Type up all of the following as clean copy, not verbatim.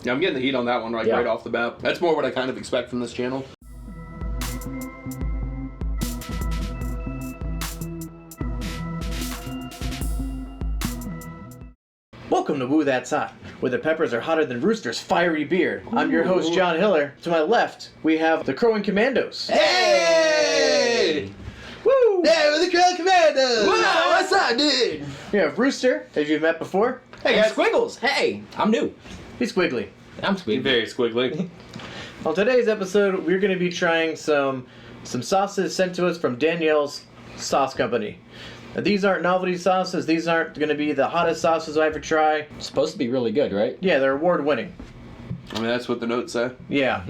Yeah, I'm getting the heat on that one right off the bat. That's more what I kind of expect from this channel. Welcome to Woo That's Hot, where the peppers are hotter than Rooster's fiery beard. I'm your host, John Hiller. To my left, we have the Crowing Commandos. Hey! Woo! Yeah, we're the Crowing Commandos! Wow, what's up, dude? We have Rooster, as you've met before. Hey guys, Squiggles. Hey, I'm new. He's squiggly. I'm Squiggly. Very squiggly. On today's episode, we're going to be trying some sauces sent to us from Danielle's Sauce Company. Now, these aren't novelty sauces. These aren't going to be the hottest sauces I ever try. It's supposed to be really good, right? Yeah, they're award-winning. I mean, that's what the notes say. Yeah.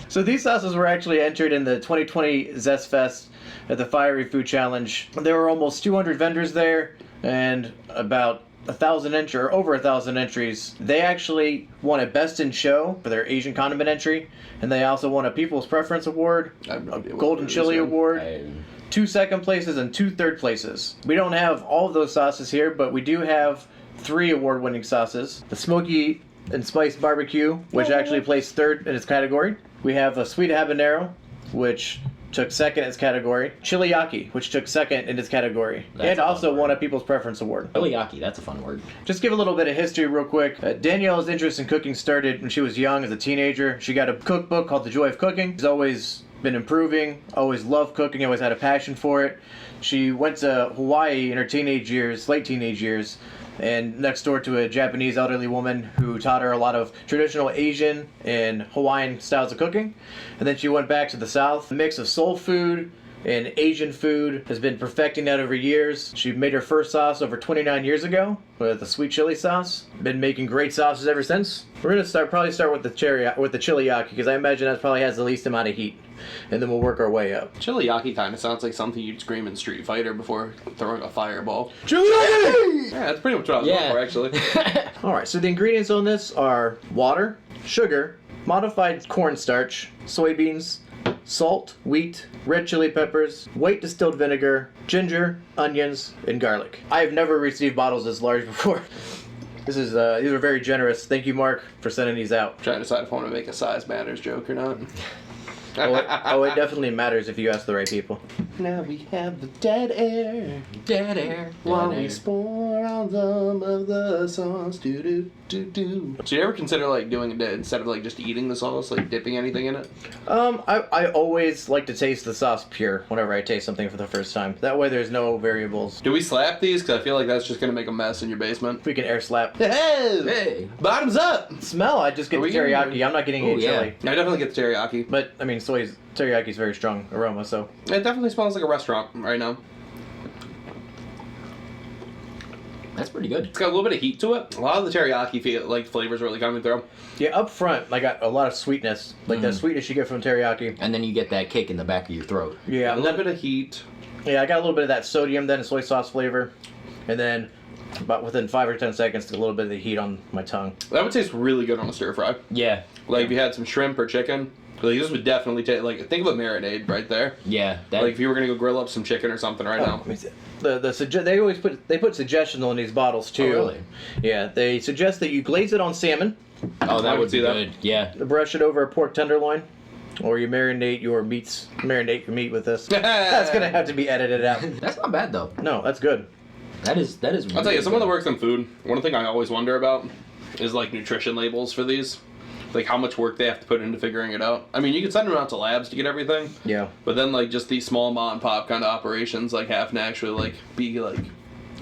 So these sauces were actually entered in the 2020 Zest Fest at the Fiery Food Challenge. There were almost 200 vendors there and about over 1,000 entries. They actually won a Best in Show for their Asian condiment entry, and they also won a People's Preference Award, I have no a idea what Golden it is, Chili man. Award, 2 second places and 2 third places. We don't have all of those sauces here, but we do have 3 award-winning sauces. The Smoky and Spice Barbecue, which actually placed 3rd in its category. We have a Sweet Habanero, which took 2nd in its category. Chiliyaki, which took 2nd in its category. That's And a fun also word. won a People's Preference Award. Chiliyaki, that's a fun word. Just give a little bit of history real quick. Danielle's interest in cooking started when she was young as a teenager. She got a cookbook called The Joy of Cooking. She's always been improving, always loved cooking, always had a passion for it. She went to Hawaii in her late teenage years, and next door to a Japanese elderly woman who taught her a lot of traditional Asian and Hawaiian styles of cooking. And then she went back to the South. A mix of soul food and Asian food, has been perfecting that over years. She made her first sauce over 29 years ago with the sweet chili sauce. Been making great sauces ever since. We're gonna probably start with the chiliyaki, because I imagine that probably has the least amount of heat, and then we'll work our way up. Chiliyaki kind of sounds like something you'd scream in Street Fighter before throwing a fireball. Chiliyaki! Yeah, that's pretty much what I was going for, actually. All right, so the ingredients on this are water, sugar, modified cornstarch, soybeans, salt, wheat, red chili peppers, white distilled vinegar, ginger, onions, and garlic. I have never received bottles this large before. These are very generous. Thank you, Mark, for sending these out. Trying to decide if I want to make a size matters joke or not. It definitely matters if you ask the right people. Now we have the dead air. Dead air. While Dead we air. pour on some of the sauce. Do do do do. So you ever consider like doing it instead of like just eating the sauce, like dipping anything in it? I always like to taste the sauce pure whenever I taste something for the first time. That way there's no variables. Do we slap these? Because I feel like that's just gonna make a mess in your basement. We can air slap. Hey! Bottoms up! Smell, I just get Are the we getting- teriyaki. I'm not getting any yeah. chili. I definitely get the teriyaki. But, I mean, teriyaki is very strong aroma, so. It definitely smells like a restaurant right now. That's pretty good. It's got a little bit of heat to it. A lot of the teriyaki flavors really coming through. Yeah, up front, I got a lot of sweetness. Like that sweetness you get from teriyaki. And then you get that kick in the back of your throat. Yeah, A little bit of heat. yeah, I got a little bit of that sodium, then a soy sauce flavor. And then, about within 5 or 10 seconds, a little bit of the heat on my tongue. That would taste really good on a stir fry. Yeah. Like if you had some shrimp or chicken. Like this would definitely taste like, think of a marinade right there. Yeah. That, Like if you were gonna go grill up some chicken or something right now. Let me see. They always put suggestions on these bottles too. Oh, really? Yeah, they suggest that you glaze it on salmon, oh, I that would would see be that. good. Yeah. brush it over a pork tenderloin, or you marinate your meat with this. That's gonna have to be edited out. That's not bad though. No, that's good. That is really I'll tell you, someone that good. works in food, one thing I always wonder about is like nutrition labels for these. Like how much work they have to put into figuring it out. I mean, you can send them out to labs to get everything. Yeah. But then like just these small mom and pop kind of operations like have to actually like be like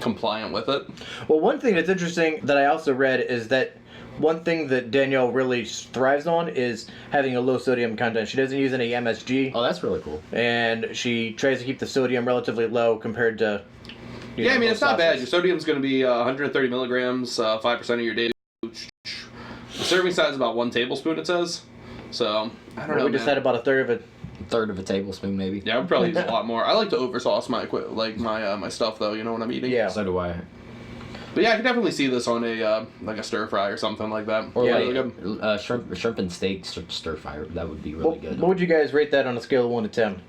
compliant with it. Well, one thing that's interesting that I also read is that one thing that Danielle really thrives on is having a low sodium content. She doesn't use any MSG, Oh, that's really cool. and she tries to keep the sodium relatively low compared to. Yeah, I mean, most it's not bad. Your sauces. sodium's going to be 130 milligrams, 5% of your daily. The serving size is about 1 tablespoon, it says. So, I don't know, We just man. had about a third of it. Third of a tablespoon, maybe. Yeah, I would probably use a lot more. I like to oversauce my stuff, though. You know what I'm eating? Yeah. So do I. But yeah, I could definitely see this on a like a stir fry or something like that. Or Yeah, Really like good. shrimp and steak stir fry. That would be really good. What would you guys rate that on a scale of 1 to 10?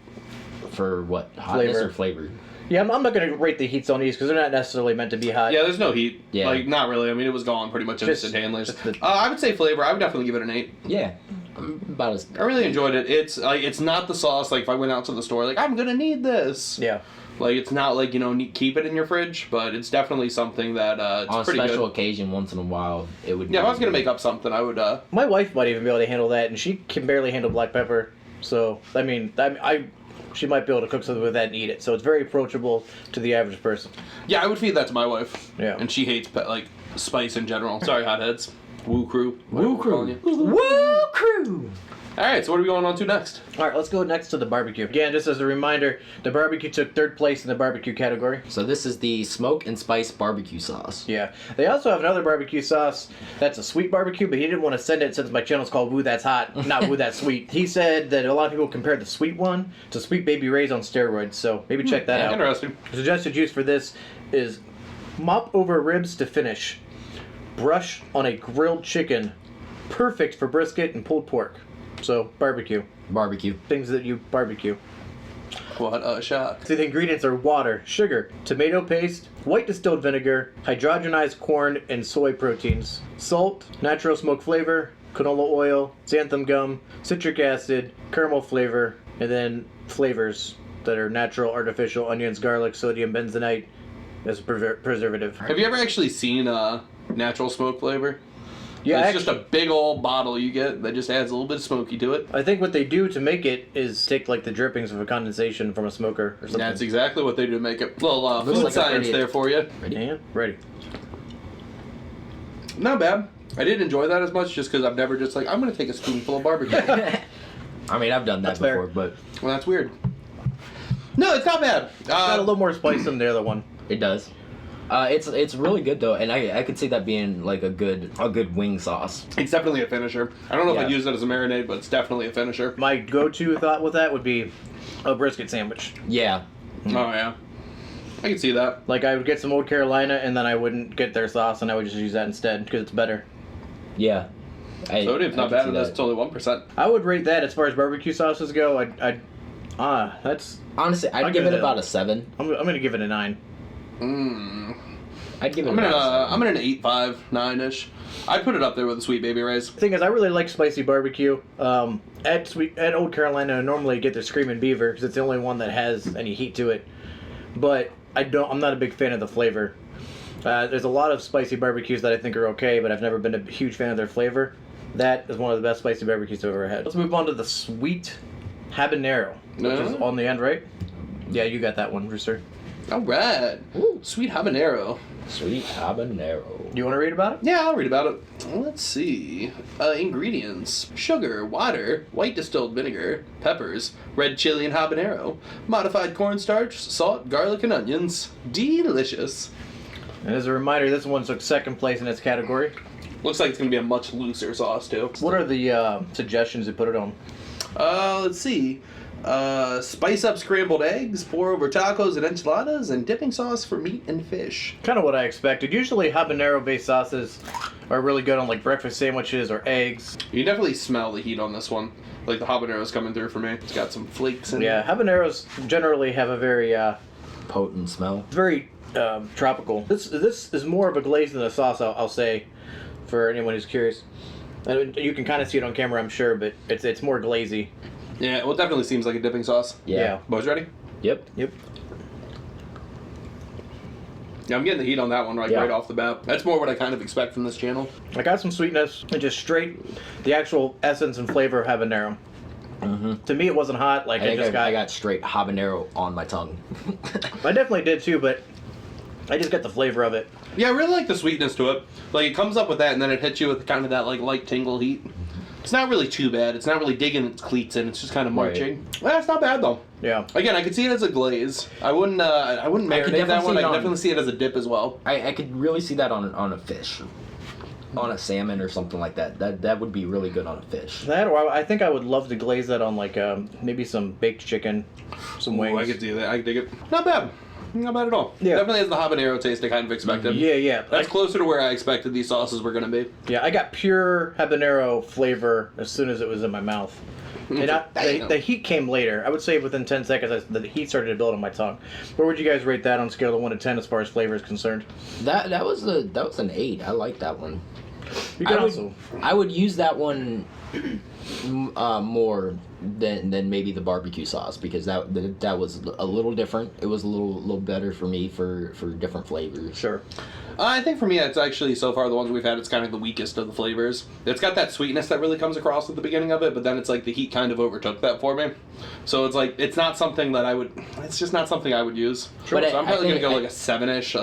For what? Hotness Flavor. or flavor? Yeah, I'm not gonna rate the heats on these because they're not necessarily meant to be hot. Yeah, there's no heat. Yeah. Like, not really. I mean, it was gone pretty much Just- instantaneously. just the- I would say flavor. I would definitely give it an 8. Yeah. About as. I really enjoyed it. It's like it's not the sauce. Like if I went out to the store, like I'm gonna need this. Yeah. Like it's not like keep it in your fridge, but it's definitely something that it's On a pretty special good. occasion, once in a while, it would. Yeah, if I was gonna make up something, I would. My wife might even be able to handle that, and she can barely handle black pepper. So I mean, she might be able to cook something with that and eat it. So it's very approachable to the average person. Yeah, I would feed that to my wife. Yeah. And she hates like spice in general. Sorry, hotheads. Woo crew. Woo whatever we're calling crew. you. Woo crew. All right, so what are we going on to next? All right, let's go next to the barbecue. Again, just as a reminder, the barbecue took 3rd place in the barbecue category. So this is the smoke and spice barbecue sauce. Yeah. They also have another barbecue sauce that's a sweet barbecue, but he didn't want to send it since my channel's called Woo That's Hot, not Woo That's Sweet. He said that a lot of people compare the sweet one to Sweet Baby Ray's on steroids, so maybe check that out. Interesting. The suggested use for this is mop over ribs to finish. Brush on a grilled chicken. Perfect for brisket and pulled pork. So, barbecue. Barbecue. Things that you barbecue. What a shot. So the ingredients are water, sugar, tomato paste, white distilled vinegar, hydrogenized corn and soy proteins, salt, natural smoke flavor, canola oil, xanthan gum, citric acid, caramel flavor, and then flavors that are natural, artificial, onions, garlic, sodium benzenite as a preservative. Have you ever actually seen natural smoke flavor? Yeah, It's just a big old bottle you get that just adds a little bit of smoky to it. I think what they do to make it is take like the drippings of a condensation from a smoker or something. That's exactly what they do to make it. Little Looks food like a science pretty- there for you. Ready? And ready. Not bad. I didn't enjoy that as much just because I've never just like, I'm going to take a spoonful of barbecue. I mean, I've done that That's fair. before, but Well, that's weird. No, it's not bad. Got a little more spice than the other one. it does. It's really good though, and I could see that being like a good wing sauce. It's definitely a finisher. I don't know if Yeah. I'd use it as a marinade, but it's definitely a finisher. My go-to thought with that would be a brisket sandwich. Yeah, Oh, yeah. I can see that. Like I would get some Old Carolina and then I wouldn't get their sauce and I would just use that instead because it's better. yeah. So it's not bad, and that's only 1%. I would rate that as far as barbecue sauces go. That's Honestly, I'll I'd give give it it a- about a 7. I'm gonna give it a 9. I'd give it I'm about a 7. in an 8.5, 9-ish. I'd put it up there with the Sweet Baby Ray's. The thing is, I really like spicy barbecue. At Old Carolina, I normally get the Screamin' Beaver because it's the only one that has any heat to it. But I'm not a big fan of the flavor. There's a lot of spicy barbecues that I think are okay, but I've never been a huge fan of their flavor. That is one of the best spicy barbecues I've ever had. Let's move on to the sweet habanero, which is on the end, right? Yeah, you got that one, Rooster. All right. Ooh. Sweet habanero. Sweet habanero. Do you want to read about it? Yeah, I'll read about it. Let's see. Ingredients: sugar, water, white distilled vinegar, peppers, red chili and habanero, modified cornstarch, salt, garlic, and onions. Delicious. And as a reminder, this one took 2nd place in its category. Looks like it's going to be a much looser sauce, too. What are the suggestions to put it on? Let's see. Spice up scrambled eggs, pour over tacos and enchiladas, and dipping sauce for meat and fish. Kind of what I expected. Usually habanero-based sauces are really good on like breakfast sandwiches or eggs. You can definitely smell the heat on this one. Like the habanero's coming through for me. It's got some flakes in Yeah, it. habaneros generally have a very Potent smell. tropical. This is more of a glaze than a sauce, I'll say, for anyone who's curious. And you can kind of see it on camera, I'm sure, but it's more glazy. Yeah, well, it definitely seems like a dipping sauce. Yeah. Boys ready? Yep. Yep. Yeah, I'm getting the heat on that one Yeah. right off the bat. That's more what I kind of expect from this channel. I got some sweetness and just straight the actual essence and flavor of habanero. Mm-hmm. To me, it wasn't hot. Like I got straight habanero on my tongue. I definitely did too, but I just got the flavor of it. Yeah, I really like the sweetness to it. Like, it comes up with that, and then it hits you with kind of that, like, light tingle heat. It's not really too bad. It's not really digging its cleats in. It's just kind of Right. marching. Well, it's not bad, though. Yeah. Again, I could see it as a glaze. I wouldn't marinate definitely that one. see I it could on- definitely see it as a dip as well. I could really see that on a fish. On a salmon or something like that. That would be really good on a fish. That, or I think I would love to glaze that on like maybe some baked chicken, some wings. Ooh, I could do that. I could dig it. Not bad. Not bad at all. Yeah. Definitely has the habanero taste I kind of expected. Yeah. That's closer to where I expected these sauces were going to be. Yeah, I got pure habanero flavor as soon as it was in my mouth. The heat came later. I would say within 10 seconds, the heat started to build on my tongue. Where would you guys rate that on a scale of 1 to 10 as far as flavor is concerned? That was an 8. I like that one. I would use that one more than maybe the barbecue sauce, because that was a little different. It was a little better for me for different flavors. Sure. I think for me, it's actually, so far, the ones we've had, it's kind of the weakest of the flavors. It's got that sweetness that really comes across at the beginning of it, but then it's like the heat kind of overtook that for me. So it's like, it's not something that it's just not something I would use. Sure. But so I'm probably going to go like a 7-ish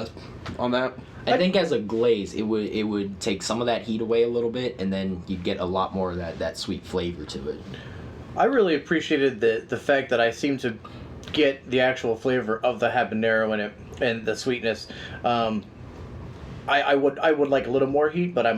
on that. I think as a glaze, it would take some of that heat away a little bit, and then you'd get a lot more of that sweet flavor to it. I really appreciated the fact that I seemed to get the actual flavor of the habanero in it and the sweetness. I would like a little more heat, but I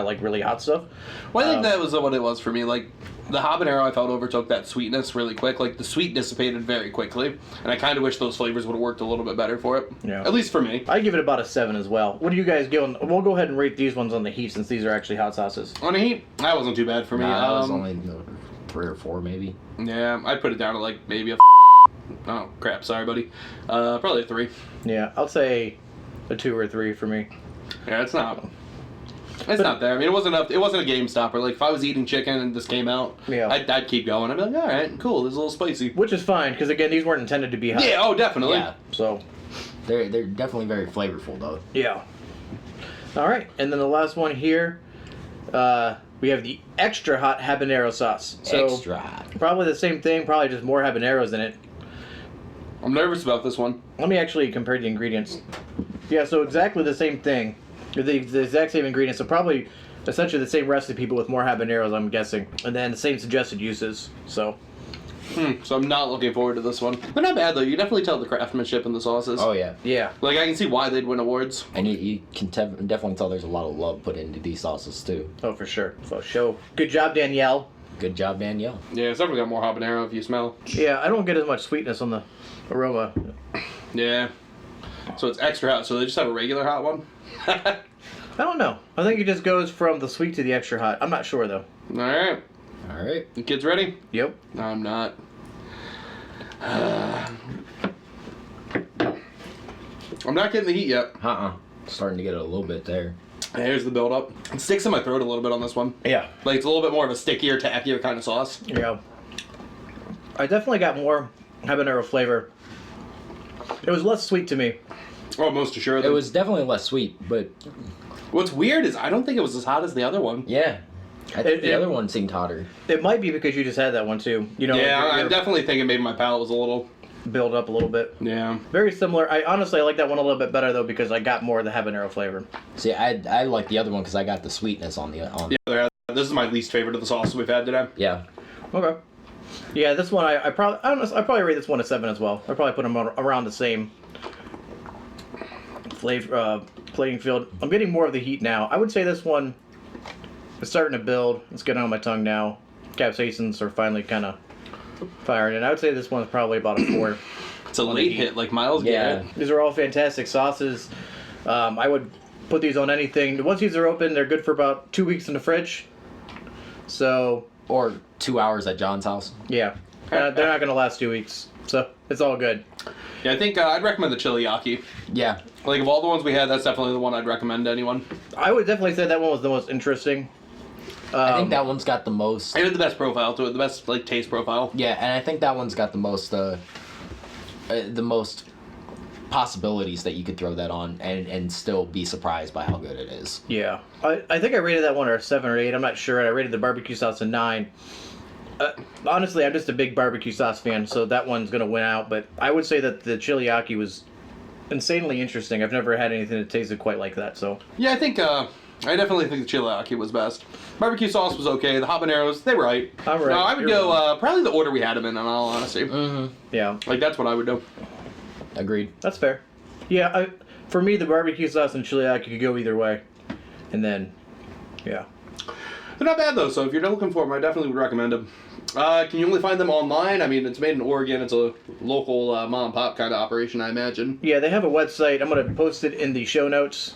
like really hot stuff. Well, I think that was what it was for me. Like, the habanero I felt overtook that sweetness really quick. Like, the sweet dissipated very quickly, and I kind of wish those flavors would have worked a little bit better for it. Yeah. At least for me. I give it about a 7 as well. What do you guys give? We'll go ahead and rate these ones on the heat, since these are actually hot sauces. On the heat, that wasn't too bad for me. That was only 3 or 4 maybe. Yeah, I'd put it down to like maybe a oh crap, sorry buddy. Probably a 3. Yeah, I'll say a 2 or 3 for me. Yeah, it's not there. I mean, it wasn't a game stopper. Like, if I was eating chicken and this came out, yeah, I'd keep going. I'd be like, all right, cool, this is a little spicy. Which is fine, because again, these weren't intended to be hot. Yeah, oh, definitely. Yeah. So they're definitely very flavorful though. Yeah. All right, and then the last one here, we have the extra hot habanero sauce. So extra hot. Probably the same thing, probably just more habaneros in it. I'm nervous about this one. Let me actually compare the ingredients. Yeah, so exactly the same thing. The exact same ingredients. So probably essentially the same recipe, but with more habaneros, I'm guessing. And then the same suggested uses. So So I'm not looking forward to this one. They're not bad, though. You definitely tell the craftsmanship in the sauces. Oh, yeah. Yeah. Like, I can see why they'd win awards. And you can definitely tell there's a lot of love put into these sauces, too. Oh, for sure. For sure. Good job, Danielle. Good job, Danielle. Yeah, it's definitely got more habanero if you smell. Yeah, I don't get as much sweetness on the aroma. Yeah. So it's extra hot. So they just have a regular hot one? I don't know. I think it just goes from the sweet to the extra hot. I'm not sure, though. All right. All right. You kids ready? Yep. No, I'm not. I'm not getting the heat yet. Starting to get it a little bit there. Here's the build up. It sticks in my throat a little bit on this one. Yeah. Like, it's a little bit more of a stickier, tackier kind of sauce. Yeah. I definitely got more habanero flavor. It was less sweet to me. Oh, most assuredly. It was definitely less sweet, but... What's weird is I don't think it was as hot as the other one. Yeah. I think the other one seemed hotter. It might be because you just had that one, too. You know. Yeah, I'm definitely thinking maybe my palate was a little... build up a little bit. Yeah. Very similar. I honestly like that one a little bit better, though, because I got more of the habanero flavor. See, I like the other one because I got the sweetness on the... Yeah, this is my least favorite of the sauces we've had today. Yeah. Okay. Yeah, this one I probably rate this one a 7 as well. I probably put them around the same flavor playing field. I'm getting more of the heat now. I would say this one is starting to build. It's getting on my tongue now. Capsaicins are finally kind of firing, and I would say this one's probably about a 4. It's a late hit, like Miles Garrett. These are all fantastic sauces. I would put these on anything. Once these are open, they're good for about 2 weeks in the fridge. So... Or 2 hours at John's house. Yeah. They're not going to last 2 weeks. So, it's all good. Yeah, I think I'd recommend the chili yaki. Yeah. Like, of all the ones we had, that's definitely the one I'd recommend to anyone. I would definitely say that one was the most interesting. I think that one's got the most... It had the best profile to it, the best, like, taste profile. Yeah, and I think that one's got the most possibilities that you could throw that on and still be surprised by how good it is. Yeah. I think I rated that one a 7 or 8. I'm not sure. I rated the barbecue sauce a 9. Honestly, I'm just a big barbecue sauce fan, so that one's going to win out. But I would say that the chili yaki was insanely interesting. I've never had anything that tasted quite like that. So yeah, I think I definitely think the chili yaki was best. Barbecue sauce was okay. The habaneros, they were right. All right. No, I would go probably the order we had them in all honesty. Mm-hmm. Yeah. Like, that's what I would do. Agreed. That's fair. Yeah, for me, the barbecue sauce and chili yaki could go either way. And then, yeah. They're not bad, though, so if you're looking for them, I definitely would recommend them. Can you only find them online? I mean, it's made in Oregon. It's a local mom-and-pop kind of operation, I imagine. Yeah, they have a website. I'm going to post it in the show notes.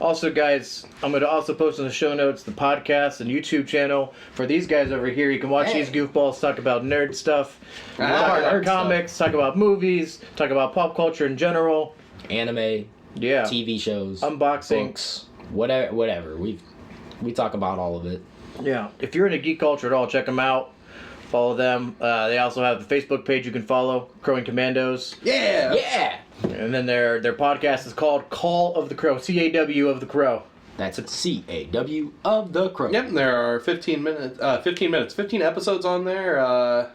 Also, guys, I'm going to also post in the show notes the podcast and YouTube channel for these guys over here. You can watch these goofballs talk about nerd stuff, talk about comics, talk about movies, talk about pop culture in general. Anime, TV shows, unboxing, books, whatever. We talk about all of it. Yeah. If you're into geek culture at all, check them out. Follow them. They also have the Facebook page you can follow, Crowing Commandos. Yeah! And then their podcast is called Call of the Crow, CAW of the Crow. That's CAW of the Crow. Yep, there are 15 episodes on there. I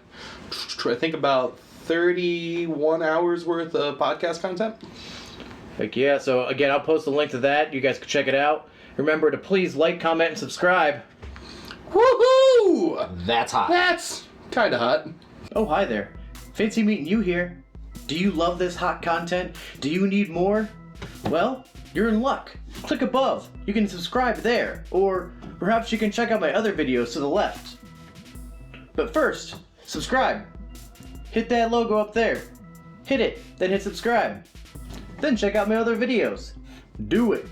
think about 31 hours worth of podcast content. Heck yeah. So again, I'll post the link to that. You guys can check it out. Remember to please like, comment, and subscribe. Woohoo! That's hot. That's kind of hot. Oh, hi there. Fancy meeting you here. Do you love this hot content? Do you need more? Well, you're in luck. Click above. You can subscribe there. Or perhaps you can check out my other videos to the left. But first, subscribe. Hit that logo up there. Hit it, then hit subscribe. Then check out my other videos. Do it.